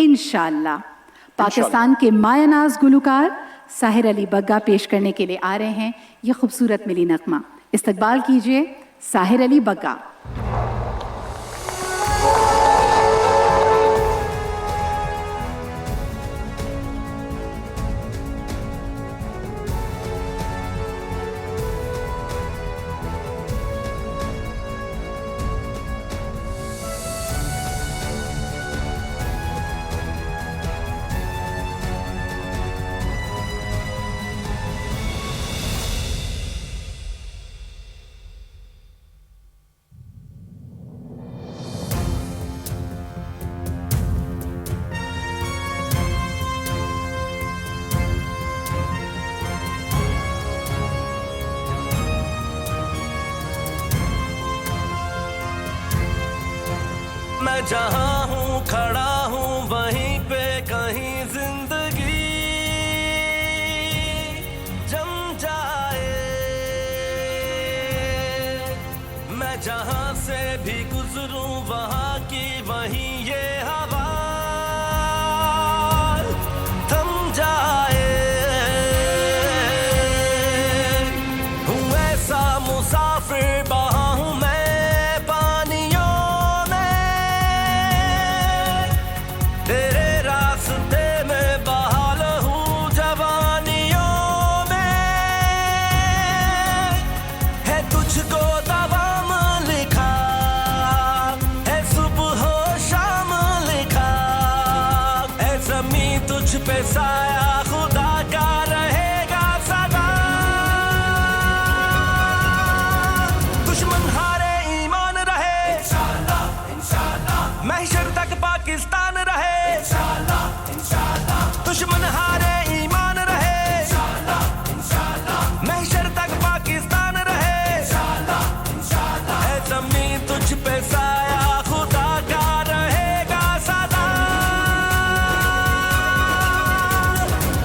इंशाल्लाह। पाकिस्तान के मायानाज गुलकार साहिर अली बग्गा पेश करने के लिए आ रहे हैं ये खूबसूरत मिली नगमा। इस्तकबाल कीजिए साहिर अली बग्गा। मैं जहाँ हूँ खड़ा हूँ वहीं पे कहीं जिंदगी जम जाए। मैं जहाँ से भी गुजरूं वहाँ की वहीं ये हवा थम जाए। हूँ ऐसा मुसाफिर बहा हूँ मैं तुझ पे साया खुदा का रहेगा सदा। दुश्मन हारे ईमान रहे इंशाअल्लाह इंशाअल्लाह। महशर तक पाकिस्तान रहे इंशाअल्लाह इंशाअल्लाह। दुश्मन हारे ईमान रहे इंशाअल्लाह इंशाअल्लाह। महशर तक पाकिस्तान रहे इंशाअल्लाह इंशाअल्लाह। है ज़मीन तुझ पे साया खुदा का रहेगा सदा।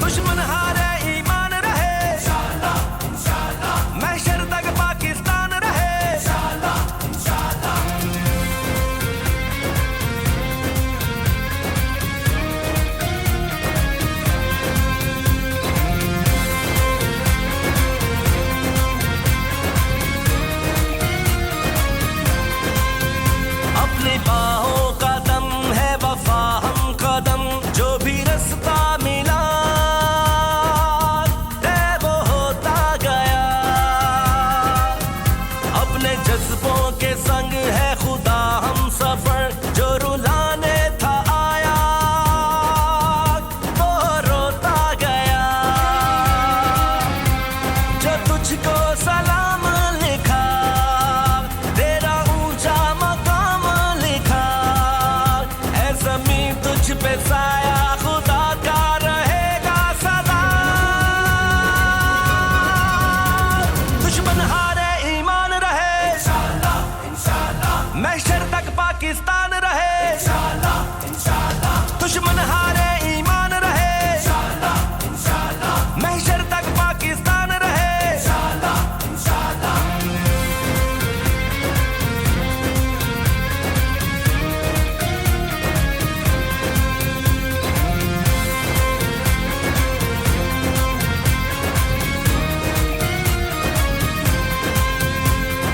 दुश्मन हारे ईमान रहे इंशाअल्लाह इंशाअल्लाह। महशर तक पाकिस्तान रहे इंशाअल्लाह इंशाअल्लाह। अपनी बाहों का दम है वफा हम कदम जो भी रास्ता मिला वो होता गया। अपने जज्बों के संग है खुदा हम सफर जो रुलाने था आया वो रोता गया। जो तुझको सलाम लिखा तेरा ऊंचा मकाम लिखा। ऐ ज़मीन तुझ पे साया खुदा का रहेगा सदा। दुश्मन हारे ईमान रहे इंशाअल्लाह इंशाअल्लाह। महशर तक पाकिस्तान रहे इंशाअल्लाह इंशाअल्लाह। दुश्मन हारे ईमान रहे इंशाअल्लाह इंशाअल्लाह। महशर तक पाकिस्तान रहे इंशाअल्लाह इंशाअल्लाह।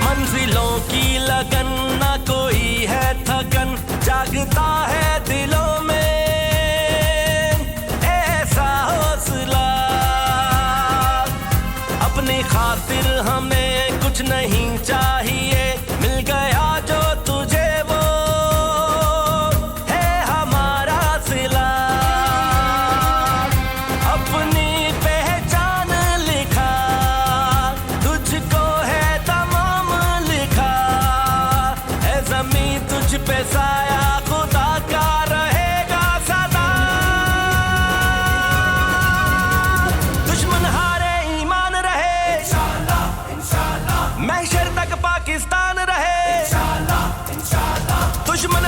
मंजिलों की लगन ना कोई है थकन जागता है दिलों में ऐसा हौसला। अपनी खातिर हमें कुछ नहीं चाहिए मिल गया जो तुझे वो है हमारा सिला। अपनी पहचान लिखा तुझको है तमाम लिखा। है ज़मीन तुझ पे साया खुदा का रहेगा सदा। दुश्मन हारे ईमान रहे इंशाअल्लाह इंशाअल्लाह। महशर तक पाकिस्तान रहे इंशाअल्लाह इंशाअल्लाह। दुश्मन